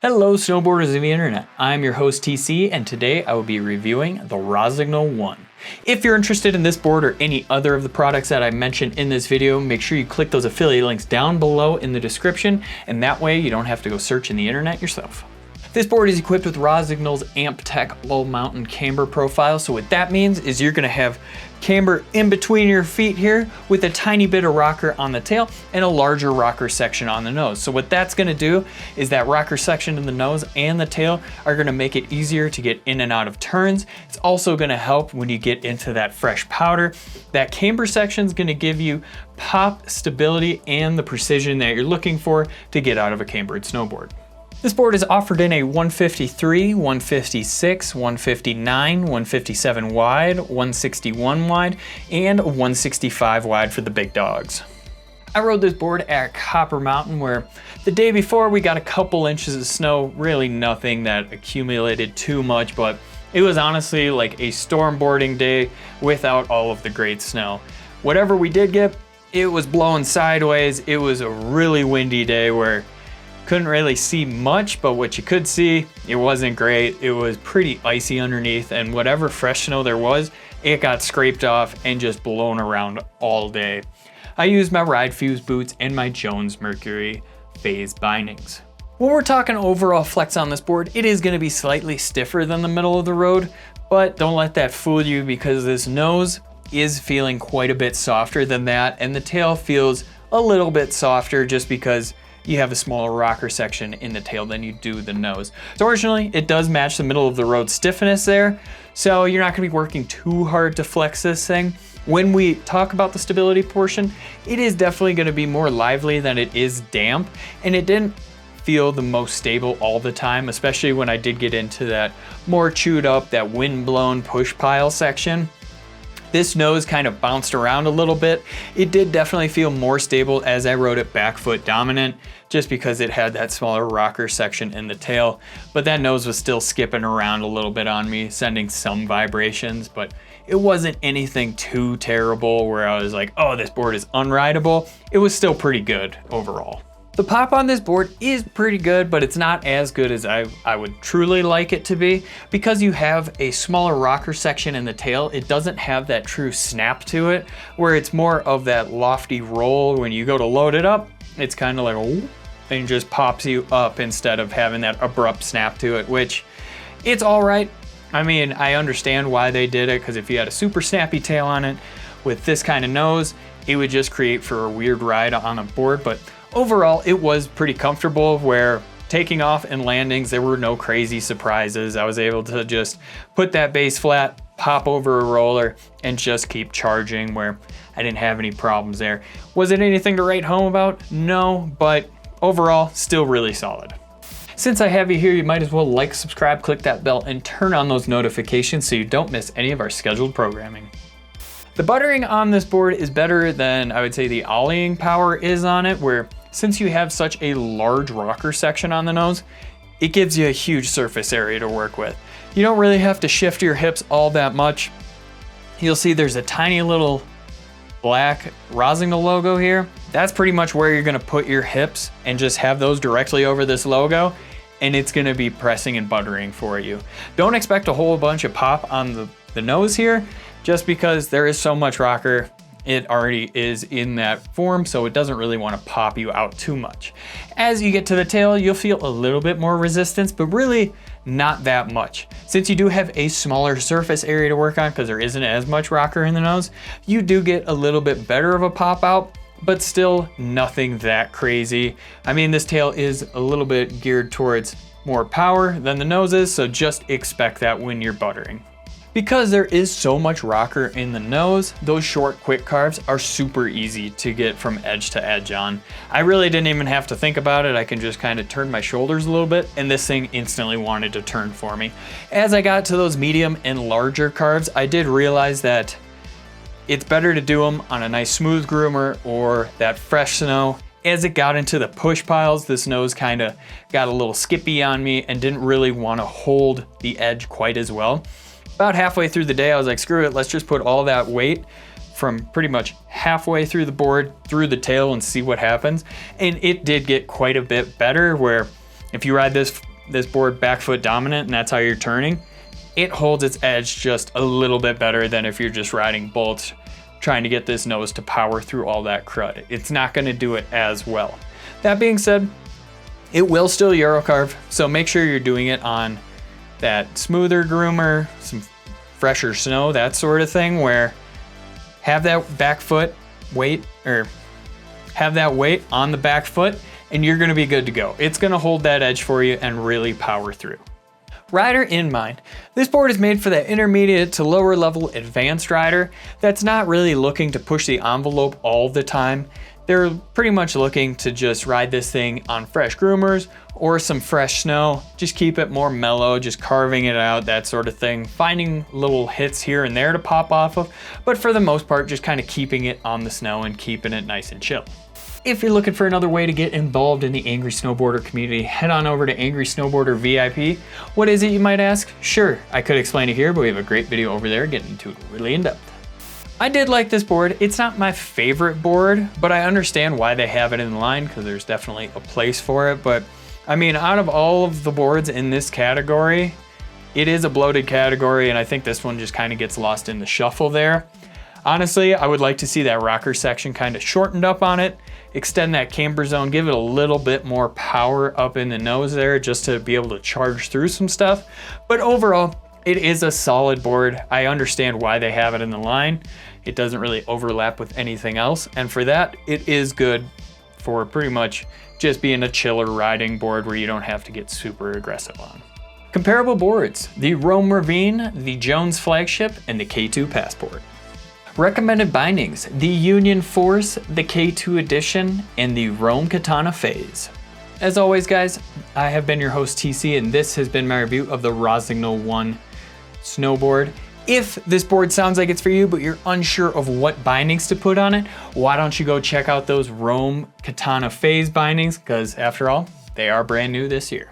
Hello snowboarders of the internet, I'm your host TC and today I will be reviewing the Rossignol 1. If you're interested in this board or any other of the products that I mentioned in this video, make sure you click those affiliate links down below in the description, and that way you don't have to go search in the internet yourself. This board is equipped with Rossignol's AmpTech low mountain camber profile. So what that means is you're gonna have camber in between your feet here with a tiny bit of rocker on the tail and a larger rocker section on the nose. So what that's gonna do is that rocker section in the nose and the tail are gonna make it easier to get in and out of turns. It's also gonna help when you get into that fresh powder. That camber section is gonna give you pop, stability, and the precision that you're looking for to get out of a cambered snowboard. This board is offered in a 153, 156, 159, 157 wide, 161 wide, and a 165 wide for the big dogs. I rode this board at Copper Mountain where the day before we got a couple inches of snow, really nothing that accumulated too much, but it was honestly like a stormboarding day without all of the great snow. Whatever we did get, it was blowing sideways. It was a really windy day where couldn't really see much, but what you could see, it wasn't great. It was pretty icy underneath, and whatever fresh snow there was, it got scraped off and just blown around all day. I used my Ride Fuse boots and my Jones Mercury FASE bindings. When we're talking overall flex on this board, it is gonna be slightly stiffer than the middle of the road, but don't let that fool you because this nose is feeling quite a bit softer than that, and the tail feels a little bit softer just because you have a smaller rocker section in the tail than you do the nose. So originally, it does match the middle of the road stiffness there, so you're not gonna be working too hard to flex this thing. When we talk about the stability portion, it is definitely gonna be more lively than it is damp, and it didn't feel the most stable all the time, especially when I did get into that more chewed up, that wind-blown push pile section. This nose kind of bounced around a little bit. It did definitely feel more stable as I rode it back foot dominant, just because it had that smaller rocker section in the tail, but that nose was still skipping around a little bit on me, sending some vibrations, but it wasn't anything too terrible where I was like, oh, this board is unrideable. It was still pretty good overall. The pop on this board is pretty good, but it's not as good as I would truly like it to be. Because you have a smaller rocker section in the tail, it doesn't have that true snap to it, where it's more of that lofty roll. When you go to load it up, it's kind of like, oh, and just pops you up instead of having that abrupt snap to it, which it's all right. I mean, I understand why they did it, because if you had a super snappy tail on it with this kind of nose, it would just create for a weird ride on a board, but overall, it was pretty comfortable where taking off and landings, there were no crazy surprises. I was able to just put that base flat, pop over a roller, and just keep charging where I didn't have any problems there. Was it anything to write home about? No, but overall, still really solid. Since I have you here, you might as well like, subscribe, click that bell, and turn on those notifications so you don't miss any of our scheduled programming. The buttering on this board is better than I would say the ollieing power is on it, where since you have such a large rocker section on the nose, it gives you a huge surface area to work with. You don't really have to shift your hips all that much. You'll see there's a tiny little black Rossignol logo here. That's pretty much where you're gonna put your hips and just have those directly over this logo, and it's gonna be pressing and buttering for you. Don't expect a whole bunch of pop on the nose here, just because there is so much rocker. It already is in that form, so it doesn't really want to pop you out too much. As you get to the tail, you'll feel a little bit more resistance, but really not that much. Since you do have a smaller surface area to work on because there isn't as much rocker in the nose, you do get a little bit better of a pop out, but still nothing that crazy. I mean, this tail is a little bit geared towards more power than the nose is, so just expect that when you're buttering. Because there is so much rocker in the nose, those short quick carves are super easy to get from edge to edge on. I really didn't even have to think about it. I can just kind of turn my shoulders a little bit and this thing instantly wanted to turn for me. As I got to those medium and larger carves, I did realize that it's better to do them on a nice smooth groomer or that fresh snow. As it got into the push piles, this nose kind of got a little skippy on me and didn't really want to hold the edge quite as well. About halfway through the day, I was like, screw it, let's just put all that weight from pretty much halfway through the board, through the tail, and see what happens. And it did get quite a bit better, where if you ride this this board back foot dominant and that's how you're turning, it holds its edge just a little bit better than if you're just riding bolts, trying to get this nose to power through all that crud. It's not gonna do it as well. That being said, it will still Eurocarve, so make sure you're doing it on that smoother groomer, some fresher snow, that sort of thing, where have that back foot weight, or have that weight on the back foot, and you're gonna be good to go. It's gonna hold that edge for you and really power through. Rider in mind, this board is made for that intermediate to lower level advanced rider that's not really looking to push the envelope all the time. They're pretty much looking to just ride this thing on fresh groomers or some fresh snow, just keep it more mellow, just carving it out, that sort of thing, finding little hits here and there to pop off of, but for the most part, just kind of keeping it on the snow and keeping it nice and chill. If you're looking for another way to get involved in the Angry Snowboarder community, head on over to Angry Snowboarder VIP. What is it, you might ask? Sure, I could explain it here, but we have a great video over there getting into it really in depth. I did like this board. It's not my favorite board, but I understand why they have it in the line because there's definitely a place for it. But I mean, out of all of the boards in this category, it is a bloated category, and I think this one just kind of gets lost in the shuffle there. Honestly, I would like to see that rocker section kind of shortened up on it, extend that camber zone, give it a little bit more power up in the nose there just to be able to charge through some stuff. But overall, it is a solid board. I understand why they have it in the line. It doesn't really overlap with anything else. And for that, it is good for pretty much just being a chiller riding board where you don't have to get super aggressive on. Comparable boards, the Rome Ravine, the Jones Flagship, and the K2 Passport. Recommended bindings, the Union Force, the K2 Edition, and the Rome Katana FASE. As always guys, I have been your host TC, and this has been my review of the Rossignol 1 snowboard. If this board sounds like it's for you, but you're unsure of what bindings to put on it, why don't you go check out those Rome Katana FASE bindings, because after all, they are brand new this year.